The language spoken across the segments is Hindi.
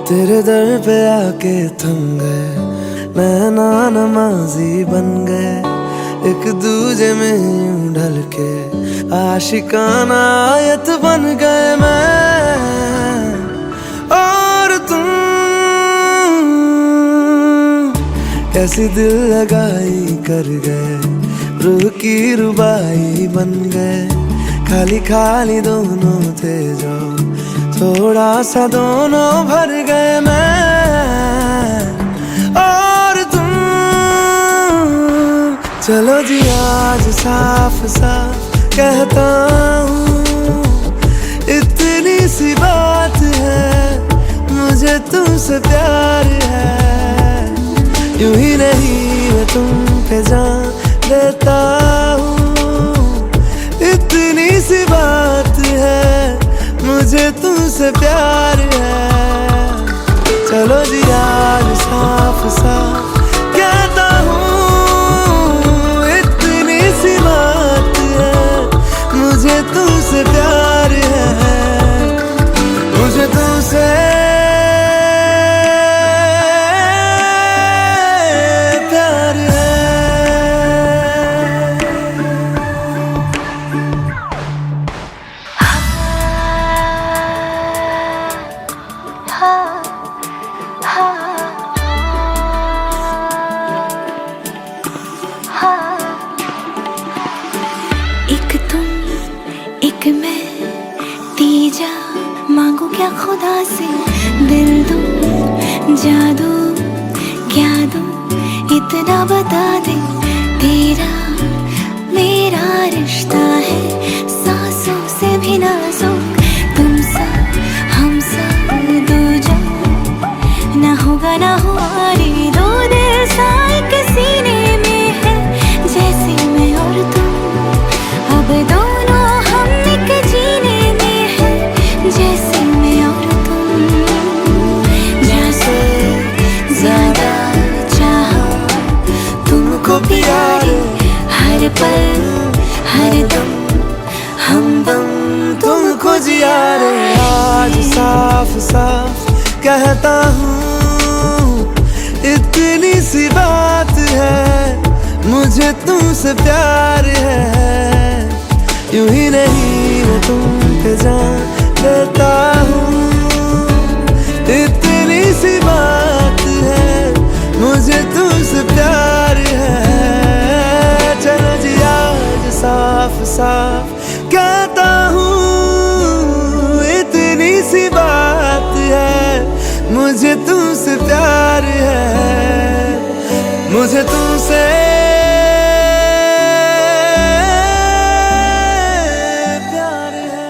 तेरे दर पे आके थम गए, नैना नमाजी बन गए, एक दूजे में यूं ढल के आशिकाना आयत बन गए मैं और तुम। कैसी दिल लगाई कर गए, रूह की रुबाई बन गए, खाली खाली दोनों थे जो थोड़ा सा दोनों भर गए मैं और तुम। चलो जी आज साफ साफ कहता हूँ, इतनी सी बात है, मुझे तुमसे प्यार है। यूं ही नहीं मैं तुम पे जान देता हूँ, इतनी सी बात है, मुझे तुमसे प्यार है। चलो जी आज साफ साफ कहता हूँ, इतनी सी बात है, मुझे तुमसे प्यार है, मुझे तुमसे प्यार है। एक तुम एक मैं, तीजा मांगू क्या खुदा से, दिल दूं जादू क्या दूं, इतना बता दे। तेरा मेरा रिश्ता है सांसों से भी नाजुक, तुम सा हम सा दो जो ना होगा ना हुआ रे, दो दिल सा एक सीने में है, जैसे मैं और तुम अब दोनों हम एक जीने में है, जैसे मैं और तुम। जैसे ज्यादा चाहा तुमको प्यारे, हर पल हर दम हमदम तुमको जिया रे। आज साफ साफ कहता हूँ, इतनी सी बात है, मुझे तुमसे प्यार है। यूं ही नहीं मैं तुम पे जान देता हूँ, इतनी सी बात है, मुझे तुमसे प्यार है। चलो जी आज साफ साफ कहता हूँ, इतनी सी बात है, मुझे तुमसे प्यार है, मुझे तुमसे प्यार है।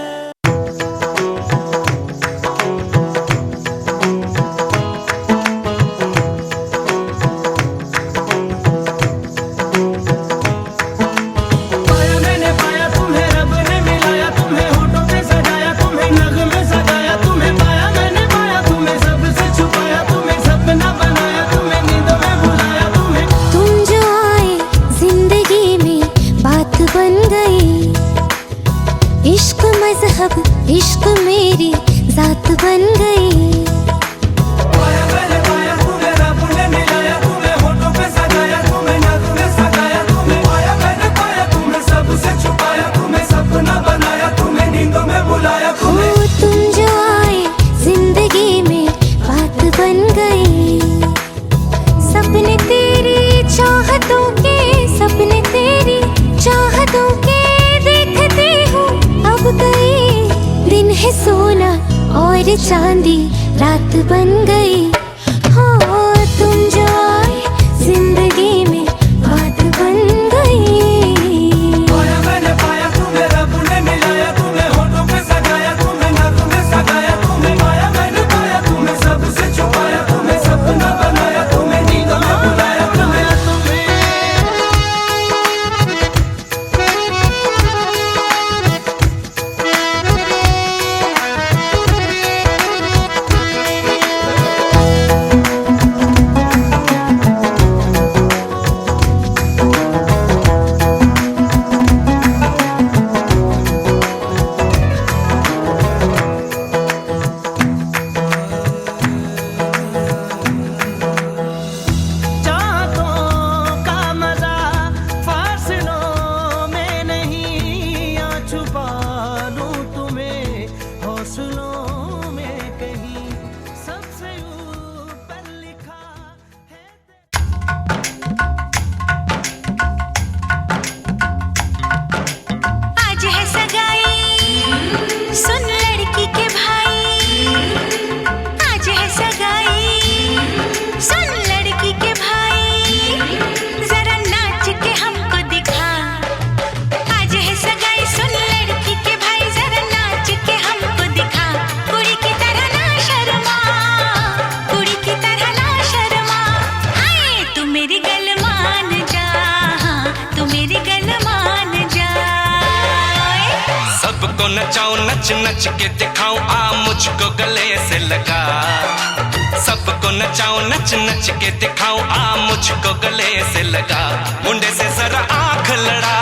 पाया मैंने पाया तुम्हें, रब ने मिलाया तुम्हें, होठों पे सजाया तुम्हें, नगमे सजाया तुम्हें। पाया मैंने पाया तुम्हें, सबसे छुपाया तुम्हें, सपना बनाया तुम्हें, नींदों में भुलाया तुम्हें। तुम जो आए जिंदगी में बात बन गई, इश्क मजहब इश्क मेरी जात बन गई। पाया मैंने पाया तुम्हें, रब ने मिलाया तुम्हें, होठों पे सजाया तुम्हें, नगमे सजाया तुम्हें। पाया मैंने पाया तुम्हें, सबसे छुपाया तुम्हें, सपना बनाया तुम्हें, नींदों में भुलाया ओ तुम्हें। तुम जो आए जिंदगी में बात बन गई, सपने तेरी चाहतों के, सपने तेरी चाहतों के देखते हूँ अब कई दिन है, सोना और चांदी रात बन गई। हाँ तुम जो आए जिंदगी में बात बन गई। पाया मैंने पाया तुम्हें, रब ने मिलाया तुम्हें, होठों पे सजाया तुम्हें, नगमे सजाया तुम्हें। पाया मैंने पाया तुम्हें, सबसे छुपाया तुम्हें, सपना बनाया तुम्हें, नींदों में भुलाया तुम्हें। सबको नचाऊं नच नच के दिखाऊं आ मुझको गले से लगा। सबको नचाऊं नच नच के दिखाऊं आ मुझको गले से लगा। मुंडे से जरा आंख लड़ा,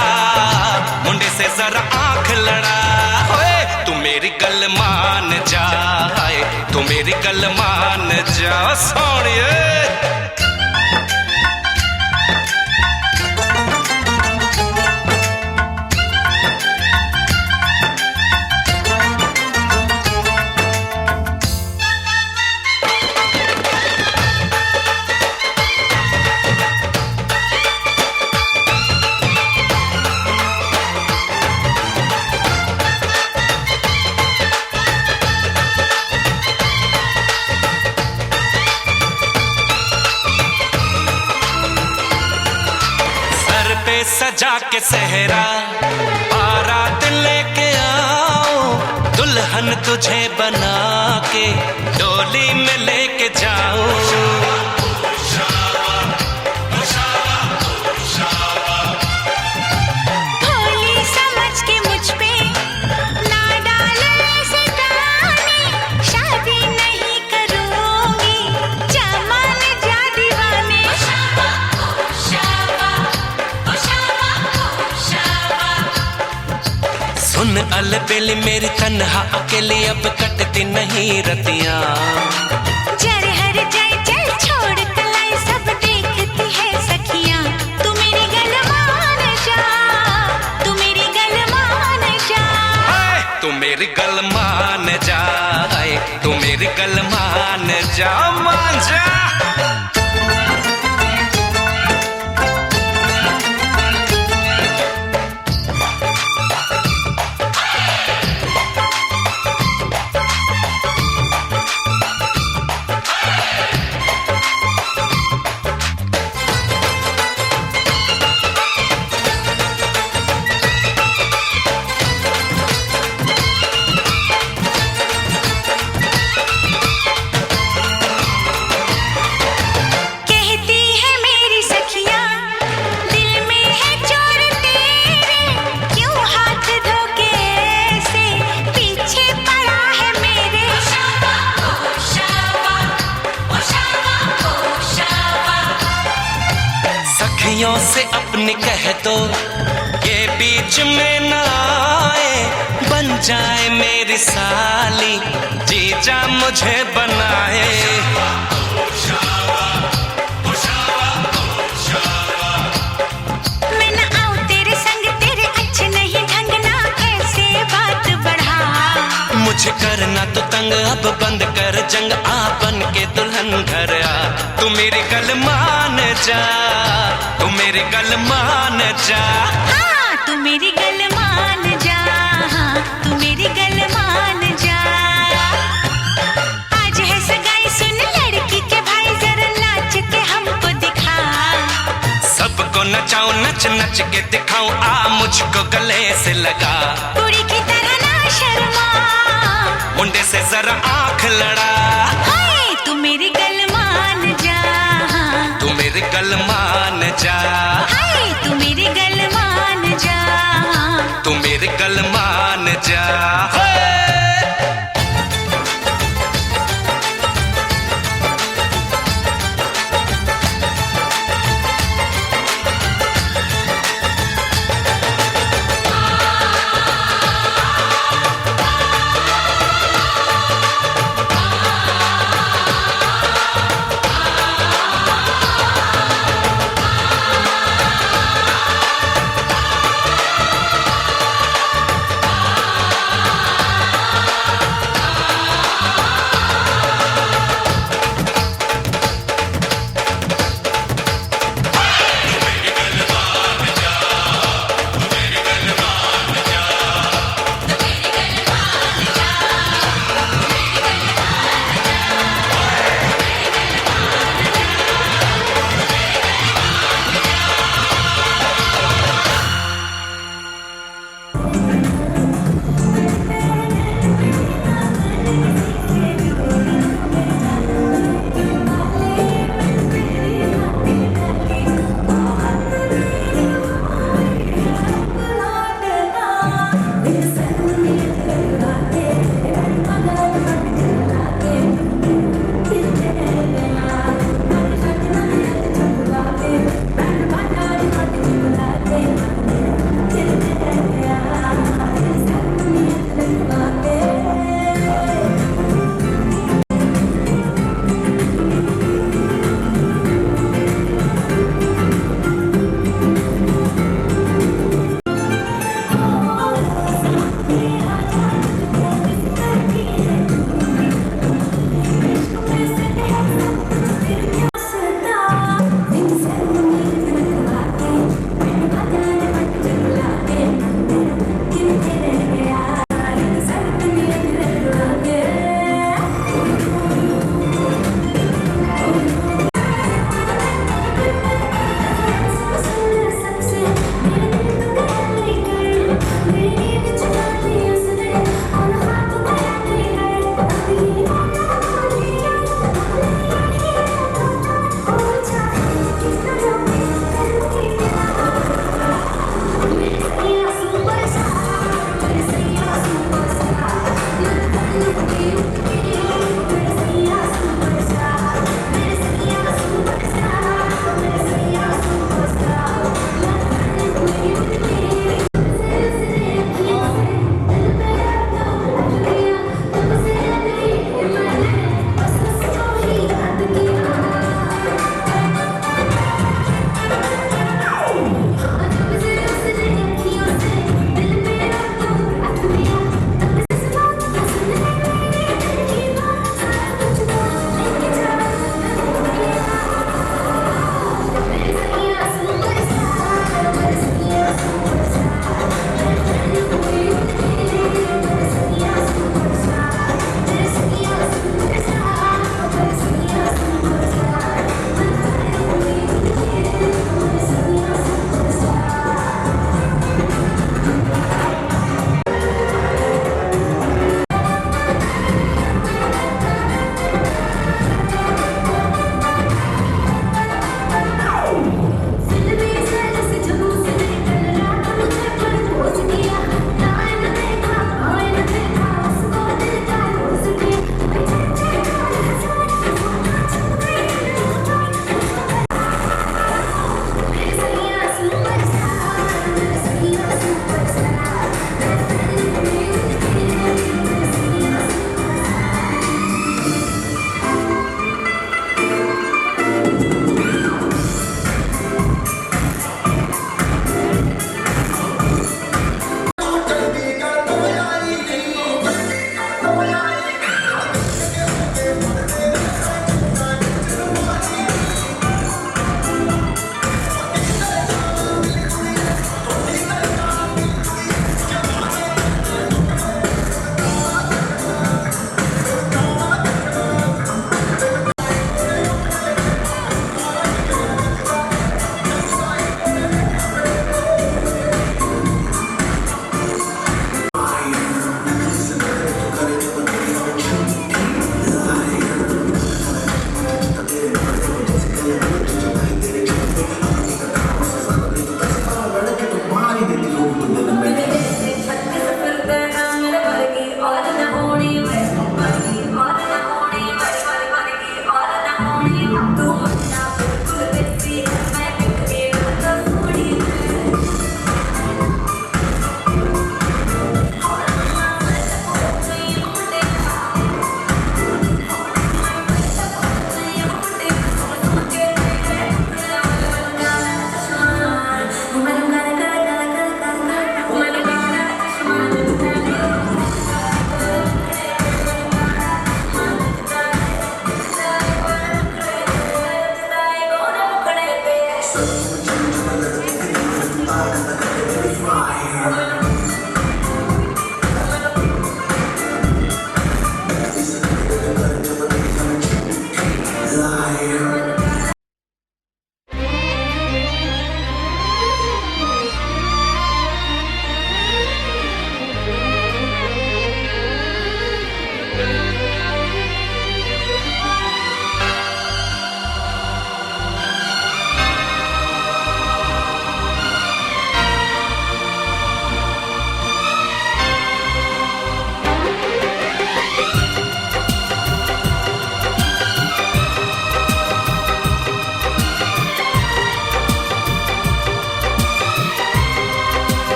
मुंडे से जरा आंख लड़ा। ओए तू मेरी गल मान जा, तू मेरी गल मान जा सोनिए। सजा के सहरा बारात लेके आओ, दुल्हन तुझे बना के डोली में लेके जाओ। भोली समझ के मुझ पे ना डालो ऐसे ताने, शादी नहीं करूंगी जमान जा दीवाने। सुन अलबेली मेरी तन्हा अकेली अब कटती नहीं रतियां। जर हर जाए चल छोड़ कलाई सब देखती है सखियां। तू मेरी गल मान जा, तू मेरी गल मान जा। तू मेरी गल मान जा, तू मेरी गल मान जा, मान जा। सखियों से अपने कह दो ये बीच में न आए, बन जाए मेरी साली जीजा मुझे बनाए। मैं न आऊं तेरे संग, तेरे अच्छे नहीं ढंग ना ऐसे बात बढ़ा। मुझे करना तो तंग अब बंद कर जंग, आ बन के दुल्हन घर आ। तू मेरी गल मान जा, तू मेरी गल मान जा। हाँ तू मेरी गल मान जा, हाँ तू मेरी गल मान जा। आज है सगाई सुन लड़की के भाई, जरा नाच के हमको दिखा। सबको नचाऊं नच नच के दिखाऊं आ मुझको गले से लगा। कुड़ी की तरह ना शर्मा, मुंडे से जरा आंख लड़ा। हाय तू मेरी गल मान जा, तू मेरी गल मान जा। हाय तू मेरी गल मान जा, तू मेरी गल मान जा।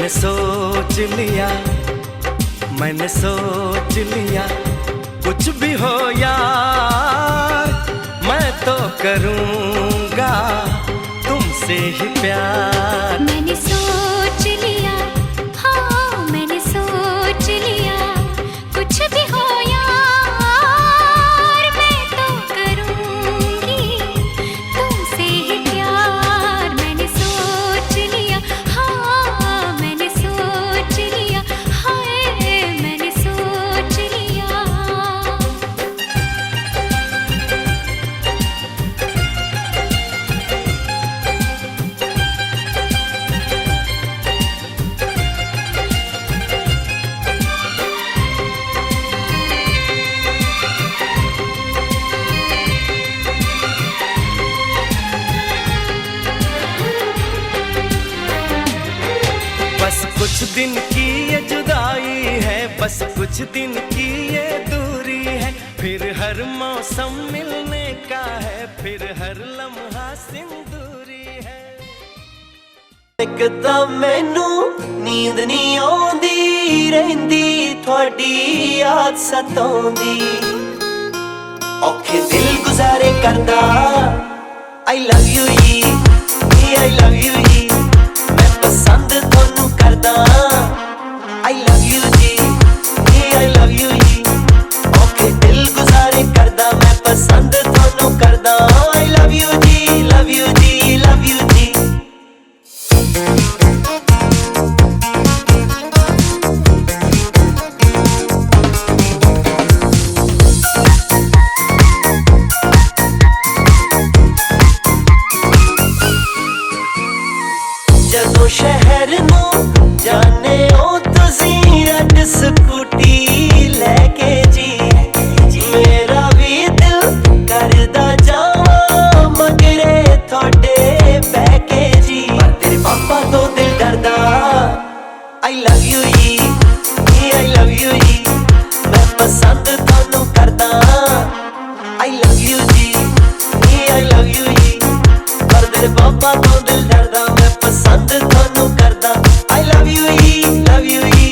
मैंने सोच लिया, मैंने सोच लिया, कुछ भी हो यार मैं तो करूँगा तुमसे ही प्यार। मैंने सोच लिया, हाँ मैंने सोच लिया, कुछ भी हो यार मैं तो करूँगी तुमसे ही प्यार। मैंने सोच लिया, हाँ मैंने सोच लिया, हाय मैंने सोच लिया। बस कुछ दिन की ये जुदाई है, बस कुछ दिन की ये दूरी है, फिर हर मौसम मिलने का है, फिर हर लम्हा सिंदूरी है। एक तां मैनू नींद नहीं आउंदी रहिंदी, थोड़ी याद सताउंदी, औखे दिल गुजारे करदा आई लव यू जी, आई लव यू जी, मैं पसंद थोनू करदा आई लव यू जी, आई लव यू जी, औखे दिल गुजारे करदा मैं पसंद थोनू करदा आई लव यू जी, लव यू जी, लव यू जी। जदों शहर नूं जाने ओ तुसीं रट स्कूटी लैके जी, मेरा भी दिल करदा जावां मगरे थोड़े बैके जी, पर तेरे पापा तो दिल डरदा आई लव यू जी, आई लव यू जी, मैं पसंद थोनू करदा आई लव यू जी, आई लव यू जी, पर तेरे पापा तो दिल डरदा मैं पसंद थोनू करदा आई लव यू जी, लव यू जी।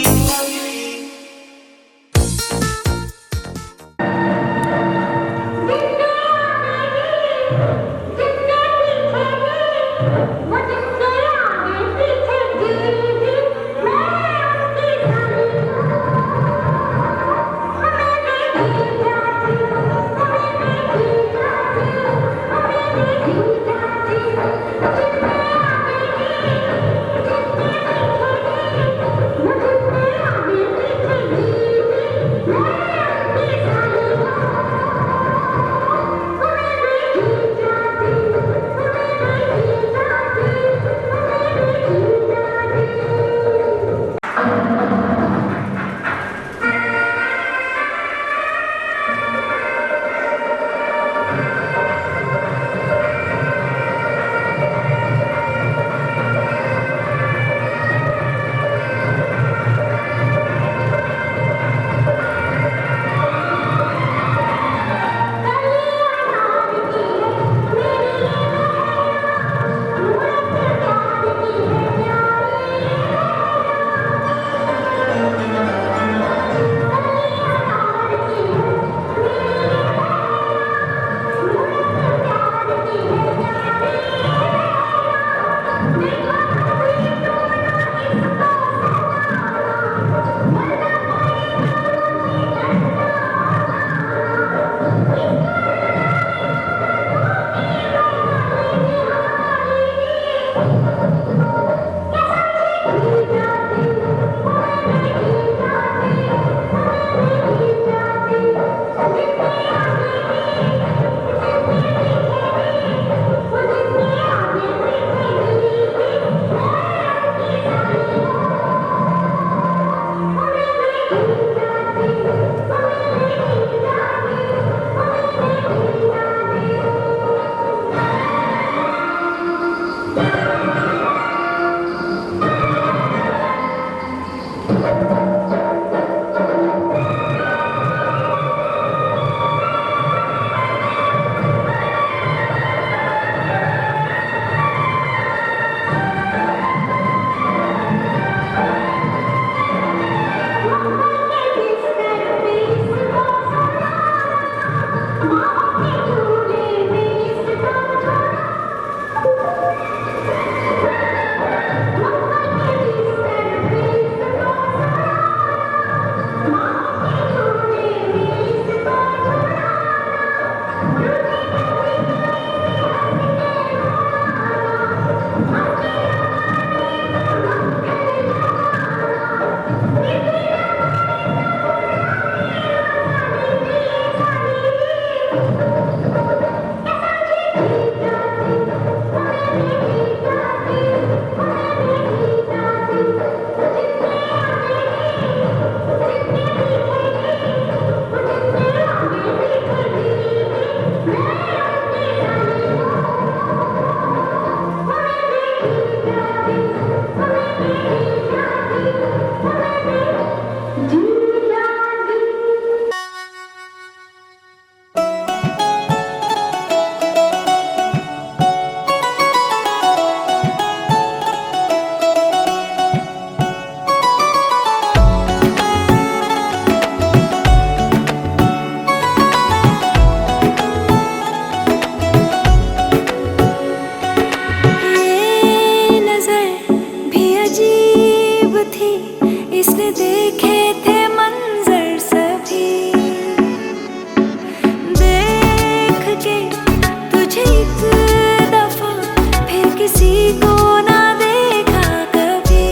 किसी को ना देखा कभी।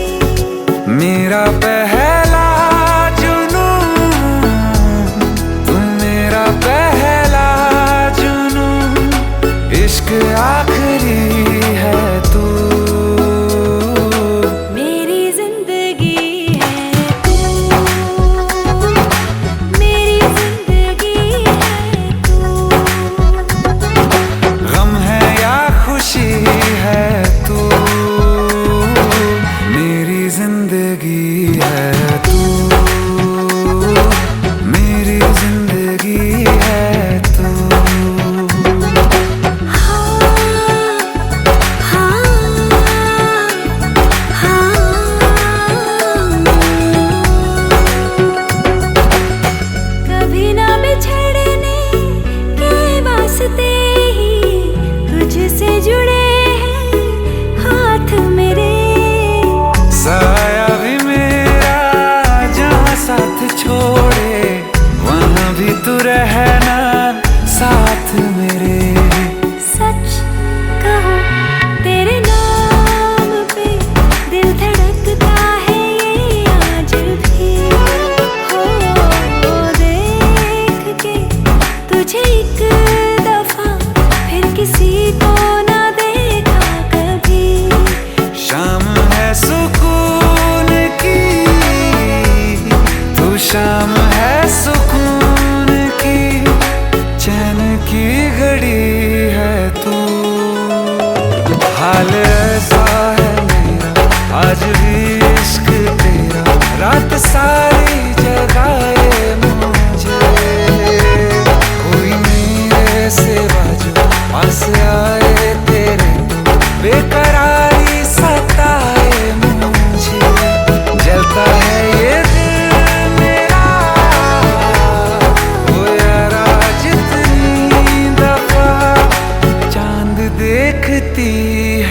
मेरा पहला जुनून, तुम मेरा पहला जुनून, इश्क आखिरी है तू। मेरी जिंदगी है तू, मेरी जिंदगी है तू। गम है या खुशी है तू, मेरी जिंदगी है तू, मेरी जिंदगी है तू। कभी ना बिछड़ने के वास्ते ही तुझसे जुड़े हैं हाथ मेरे। साया भी मेरा जहाँ साथ छोड़े, वहाँ भी तू रहना साथ मेरे। सच कहो तेरे नाम पे दिल धड़कता है ये आज भी। हो देख के तुझे एक दफा फिर किसी को ना देखा कभी। शाम है सुकून की, तू शाम है सुकून की, चैन की घड़ी है तू। हाल ऐसा है मेरा आज भी इश्क तेरा, रात सारी जगाए मुझे। कोई मेरे सिवा जो पास आए तेरे, तो बेकरारी सताए मुझे। जलता है ये दिल मेरा, ओ यारा जितनी दफा चांद देखती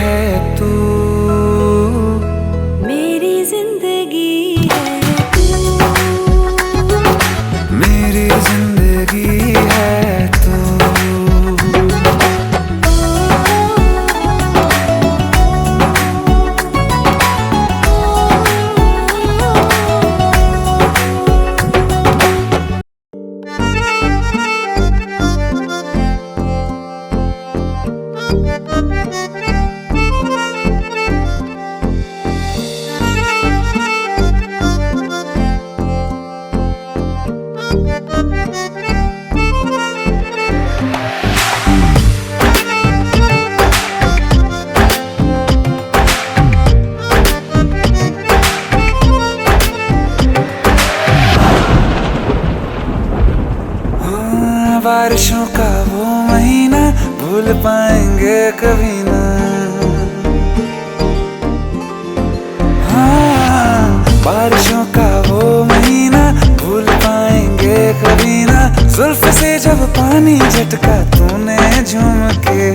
है तू। मेरी जिंदगी है तू, मेरी जिंदगी है तू। बारिशों का वो महीना भूल पाएंगे कभी ना। हाँ, बारिशों का वो महीना भूल पाएंगे कभी ना। जुल्फ से जब पानी झटका तूने झूम के,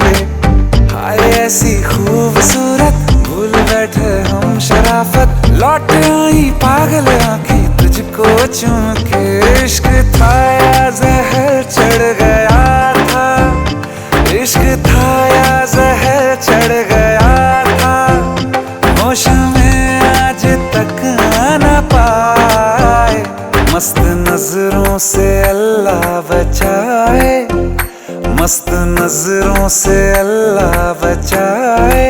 हाय ऐसी खूबसूरत भूल बैठे हम शराफत। लौट आई पागल आंखें तुझको चूम के। इश्क था या जहर चढ़ गया था, इश्क था या जहर चढ़ गया था। होश में आज तक आना पाए, मस्त नजरों से अल्लाह बचाए, मस्त नजरों से अल्लाह बचाए।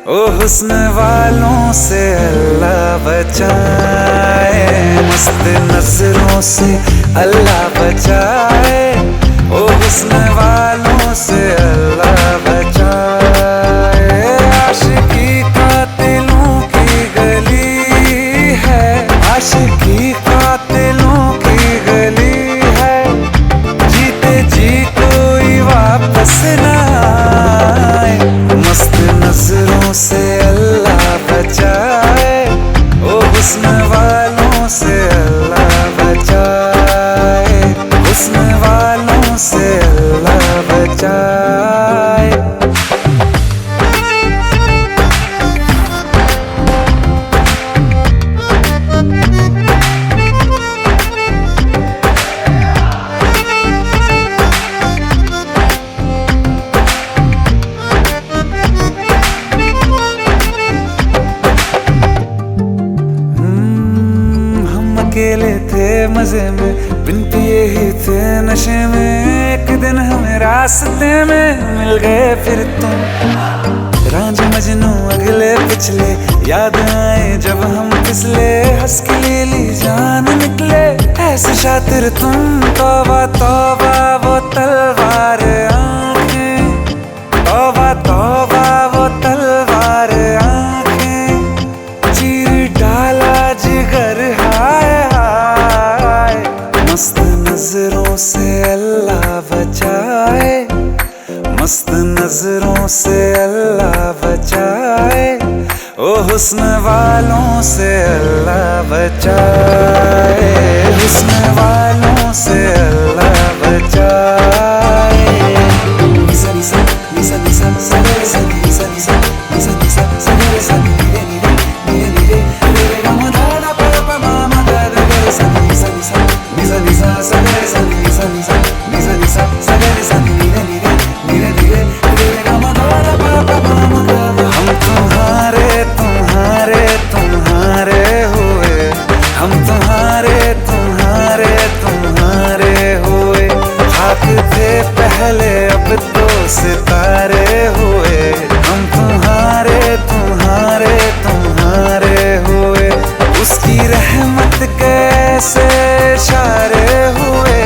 ओ हुस्न वालों से अल्लाह बचाए, मस्त नजरों से अल्लाह बचाए। ओ हुस्न वालों से अल्लाह बचाए। आशिकी कातिलों की गली है, आशिकी कातिलों की गली है। जीते जी कोई वापस ना आए, मस्त नजरों से अल्लाह बचाए। ओ हुस्न वालों से अल्लाह बचाए, हुस्न वालों से अल्लाह बचाए। मजे में, बिन पिए ही थे नशे में। एक दिन हमें रास्ते में मिल गए फिर तुम, रांझ मजनू अगले पिछले, याद आए जब हम फिसले। हंस के ले ली जान निकले, ऐसे शातिर तुम। तौबा तौबा वो तलवार आंखें, तौबा तौबा वो तलवार आंखें, चीर डाला जिगर हाय हाय। मस्त नजरों से अल्लाह बचाए, मस्त नजरों से अल्लाह बचाए। ओ हुस्न वालों से अल्लाह बचाए, हुस्न वालों से अल्लाह बचाए। निसा निसा निसा निसा सा रे सा निसा निसा निसा निसा सा रे सा नीरे नीरे नीरे नीरे रे गा मा दा दा पा पा मा मा गा दा गा सा निसा निसा निसा निसा सा रे सा निसा निसा निसा निसा सा रे सा नीरे नीरे नीरे नीरे रे गा मा दा दा पा पा मा मा गा दा। हम तुम्हारे तुम्हारे तुम्हारे हुए, हम तुम्हारे तुम्हारे तुम्हारे हुए। खाक थे पहले अब तो सितारे हुए, हम तुम्हारे तुम्हारे तुम्हारे हुए। उसकी रहमत कैसे इशारे हुए,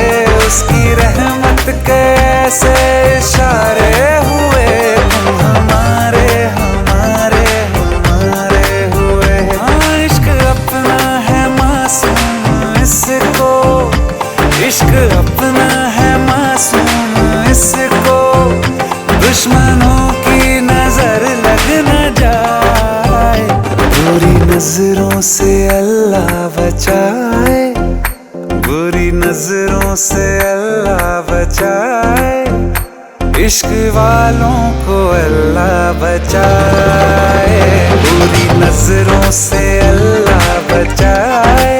उसकी रहमत कैसे इशारे हुए। तुम हमारे हमारे हमारे हुए। हाँ इश्क अपना है मासूम इसको, इश्क अपना है मासूम इसको। दुश्मनों की नजर लग न जाए, बुरी नजरों से अल्लाह बचाए, बुरी नजरों से अल्लाह बचाए। इश्क वालों को अल्लाह बचाए, बुरी नजरों से अल्लाह बचाए।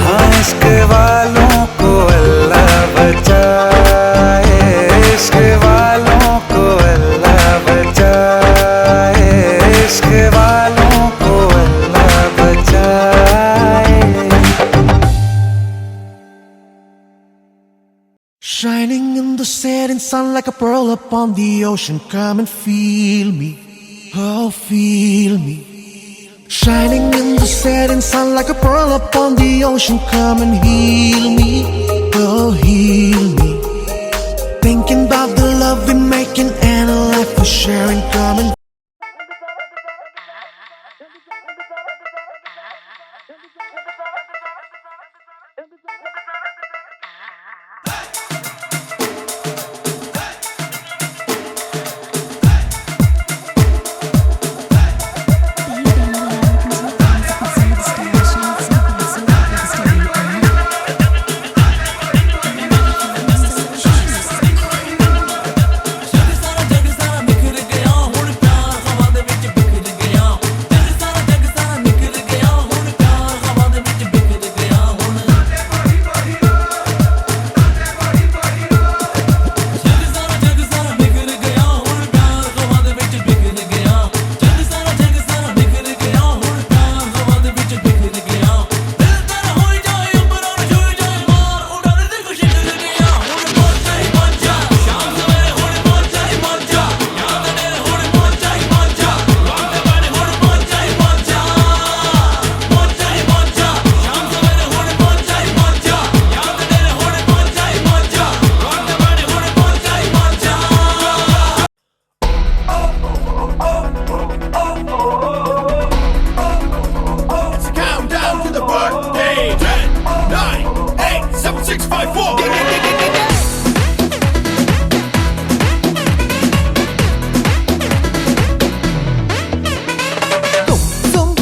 हाँ इश्क वालों को अल्लाह बचाए, इश्क वालों को अल्लाह बचाए, इश्क वालों को अल्लाह बचाए। Shining in the setting sun like a pearl upon the ocean. Come and feel me, oh feel me. Shining in the setting sun like a pearl upon the ocean. Come and heal me, oh heal me. Thinking about the love we're making and a life we're sharing. Come and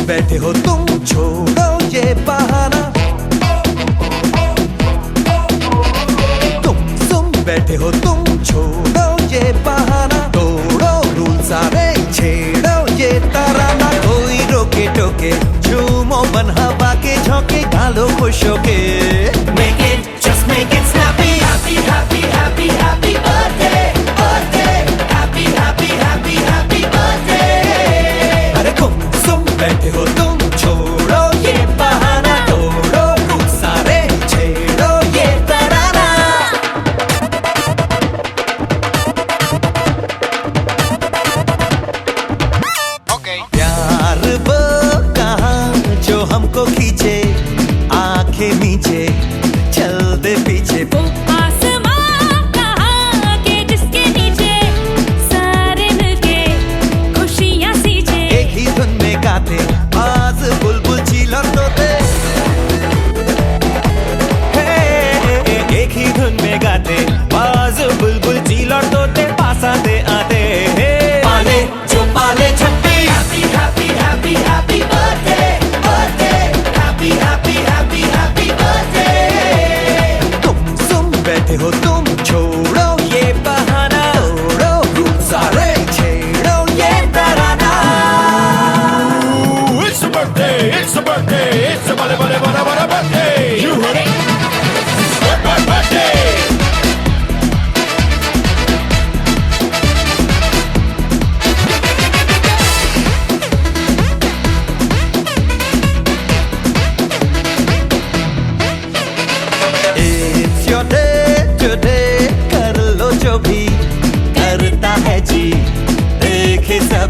बैठे हो तुम, छोड़ो ये बहाना। तुम बैठे हो तुम, छोड़ो ये बहाना। तोड़ो रूल सारे, छेड़ो ये तराना। कोई रोके टोके, झूमो बन हवा के झोंके, गालो खुश होके। Make it, just make it snappy. Happy, happy, happy, happy birthday, birthday. Happy, happy, happy, happy birthday. अरे तुम बैठे हो तुम, छोड़ो ये बहाना। तोड़ो रूल सारे, छेड़ो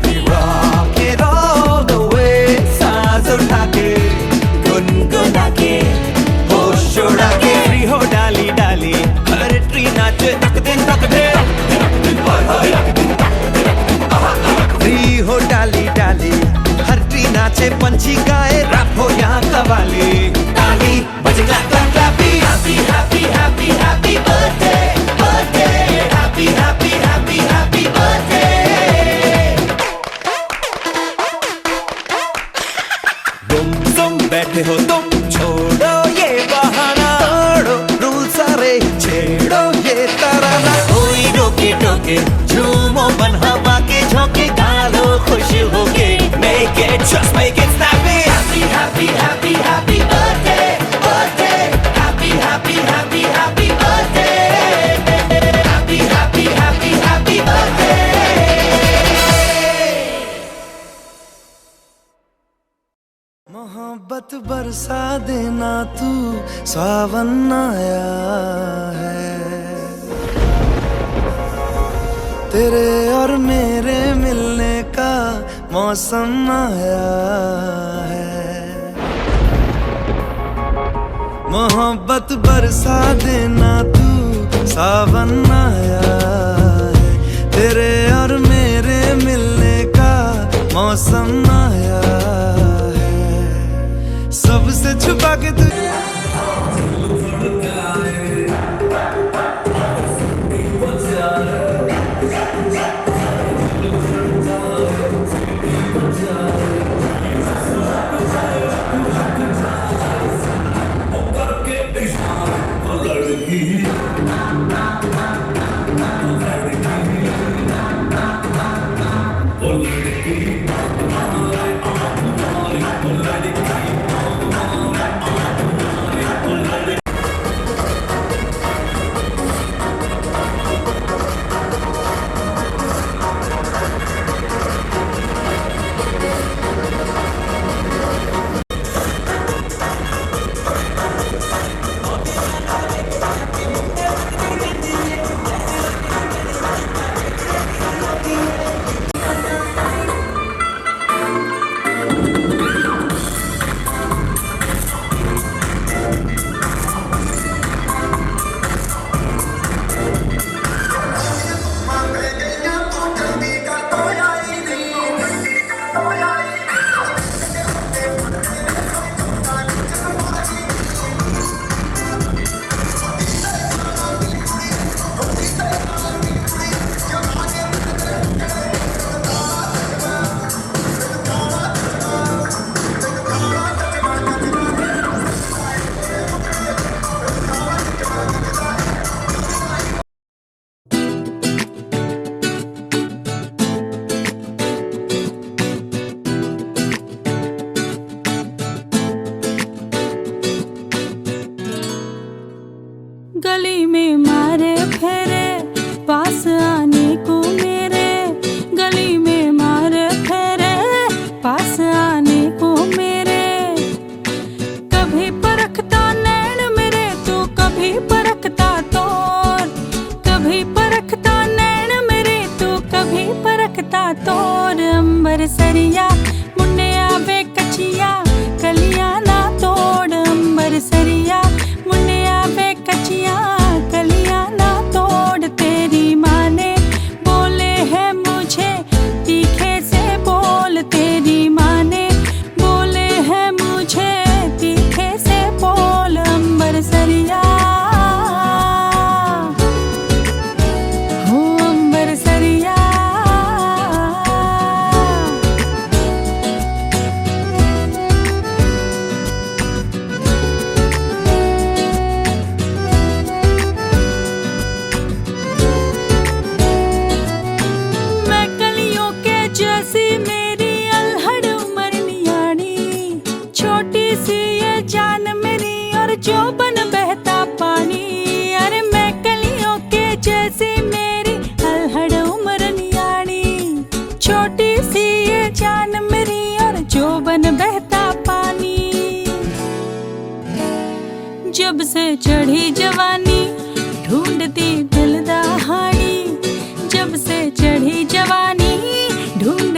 we rock it all the way. सांस उठा के गुनगुना के होश उड़ा के फ्री हो डाली डाली हर ट्री नाचे तक दिन फ्री हो डाली डाली हर ट्री नाचे पंछी गाए रैप हो यहाँ कवाली ताली बजे clap clap clappy happy happy happy happy birthday birthday happy happy happy happy birthday तुम बैठे हो तुम छोड़ो ये बहाना तोड़ो रूल सारे छेड़ो ये तराना कोई रोके टोके झूमो बन हवा के झोंके गालो खुश होके make it just make it snappy happy happy happy happy birthday birthday happy happy happy happy birthday happy happy happy happy birthday मोहब्बत बरसा देना तू सावन आया है तेरे और मेरे मिलने का मौसम आया है मोहब्बत बरसा देना तू सावन आया है तेरे और मेरे मिलने का मौसम आया है सबसे छुपा के तू गली में मारे फेरे पास आने को मेरे गली में मारे फेरे पास आने को मेरे कभी परखता नैन मेरे तो कभी परखता तोर कभी परखता नैन मेरे तो कभी परखता तोर अंबर सरिया मुन्ने आवे कचिया कलियां ना तोड़ अंबर सरिया मुन्ने आवे कचिया कलियां ना तोड़ तेरी माँ ने बोले है मुझे तीखे से बोल तेरी माँ ने बोले है मुझे तीखे से बोल अंबर सरिया हो अंबर सरिया जब से चढ़ी जवानी ढूंढती दिल दहाड़ी जब से चढ़ी जवानी ढूंढ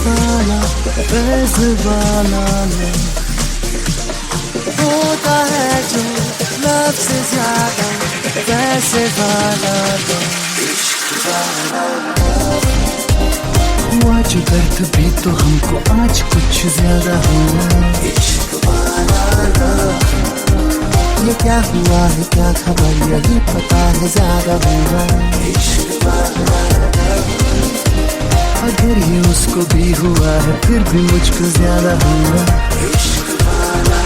वाला फैज वाला लव होता है जो लव से ज्यादा वैसे वाला लव हुआ जो दर्द भी तो हमको आज कुछ ज्यादा हुआ इश्क वाला लव ये क्या हुआ है क्या खबर यही पता है ज्यादा हुआ इश्क वाला लव अगर ये उसको भी हुआ है फिर भी मुझको ज्यादा हुआ इश्क वाला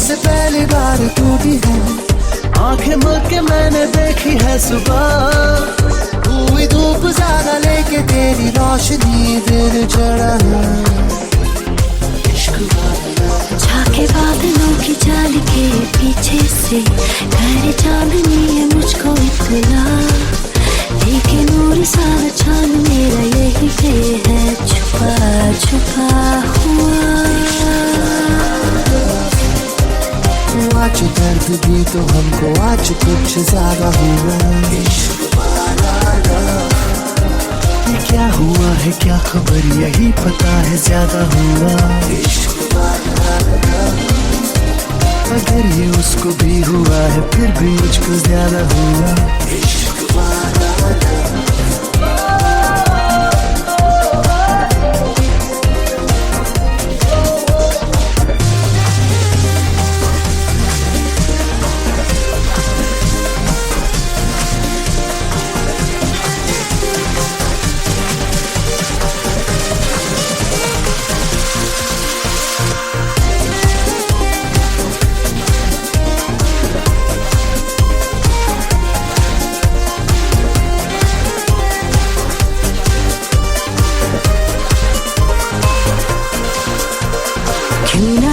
से पहली बार टूटी है आंखें मल के मैंने देखी है सुबह हुई धूप ज्यादा लेके तेरी रोशनी दिन चढ़ा है इश्क वाला झाके बादलों की जाल के पीछे से घर चांदनी है मुझको इतना लेकिन नूर सा चांद मेरा यही पे है छुपा छुपा हुआ आज दर्द भी तो हमको आज कुछ ज्यादा हुआ इश्क वाला लव ये क्या हुआ है क्या खबर यही पता है ज्यादा हुआ इश्क वाला लव अगर ये उसको भी हुआ है फिर भी मुझको ज्यादा हुआ इश्क वाला लव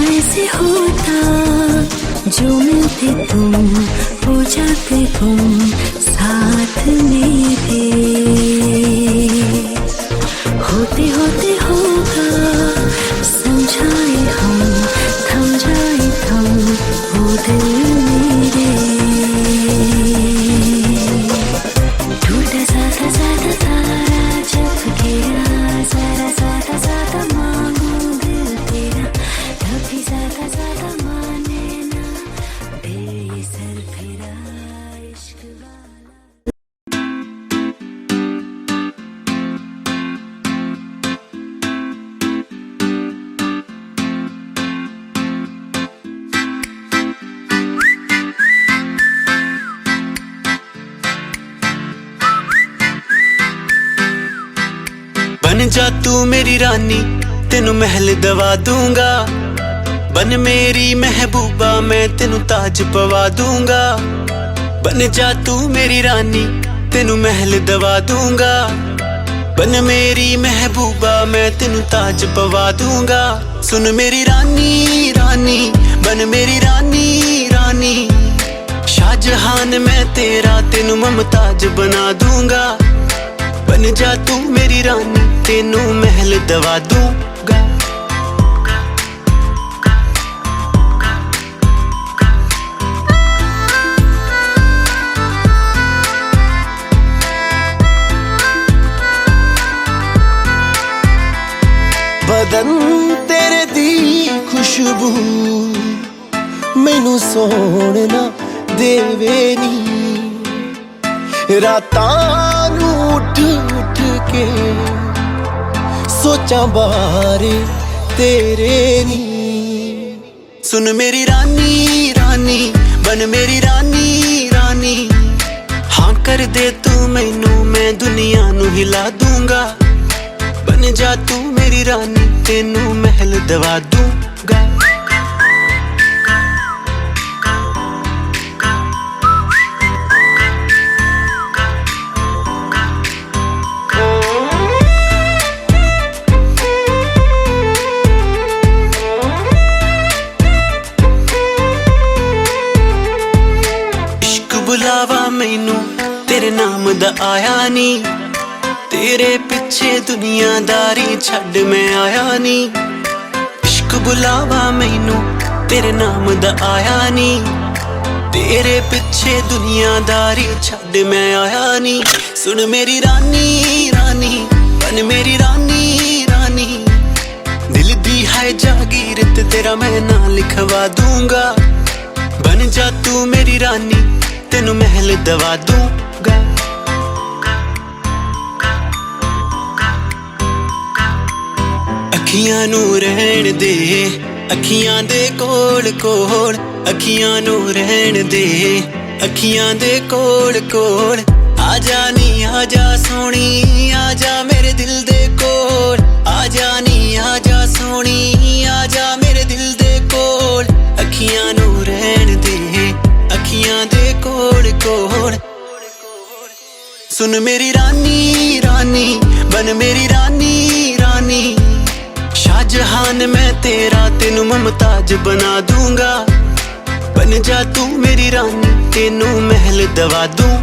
ऐसे होता जो मिलते तुम हो जाते तुम साथ मेरे होते होते होगा समझाए हम थम जाए थम हो दिल मेरे टूटा ज़्यादा ज़्यादा तारा जब गिरा ज़रा ज़्यादा ज़्यादा मांगू दिल तेरा कभी ज़्यादा ज़्यादा माने ना बेसर फिरा इश्क वाला बन जा तू मेरी रानी तेनू महल दवा दूंगा बन मेरी महबूबा मैं तेनू ताज पवा दूंगा बन जा तू मेरी रानी तेनू महल दवा दूंगा बन मेरी महबूबा मैं तेनू ताज पवा दूंगा सुन मेरी रानी रानी बन मेरी रानी रानी शाहजहान मैं तेरा तेनू मुमताज बना दूंगा बन जा तू मेरी रानी तेनू महल दवा दूंगा बदन तेरे दी खुशबू मैनू सोना देवे नी रातां नू उठ उठ के सोचा बारे तेरे नी सुन मेरी रानी रानी बन मेरी रानी रानी हाँ कर दे तू मैनू मैं दुनिया नू हिला दूंगा बन जा तू मेरी रानी तेनू महल दवा दूंगा बुलावा मैनू तेरे नाम दा आया नी, तेरे पिछे दुनियादारी छड़ मैं आया नी। इश्क बुलावा मैनू तेरे नाम दा आया नी, तेरे पिछे दुनियादारी छड़ मैं आया नी। सुन मेरी रानी रानी बन मेरी रानी रानी, दिल दी है जागीर ते तेरा मैं ना लिखवा दूंगा। बन जा तू मेरी रानी तेनू महल दवा दूंगा। अखियां नू रहन दे अखियां दे कोल कोल, अखियां नू रहन दे अखियां दे कोल कोल। आजा नी आजा सोनी आजा मेरे दिल दे कोल, आजा नी आजा सोनी आजा मेरे दिल दे कोल। अखियां नू रहन दे अखियां दे कोल कोल। सुन मेरी रानी रानी बन मेरी रानी रानी, शाहजहान मैं तेरा तेनू मुमताज बना दूंगा। बन जा तू मेरी रानी तेनू महल दवा दूं।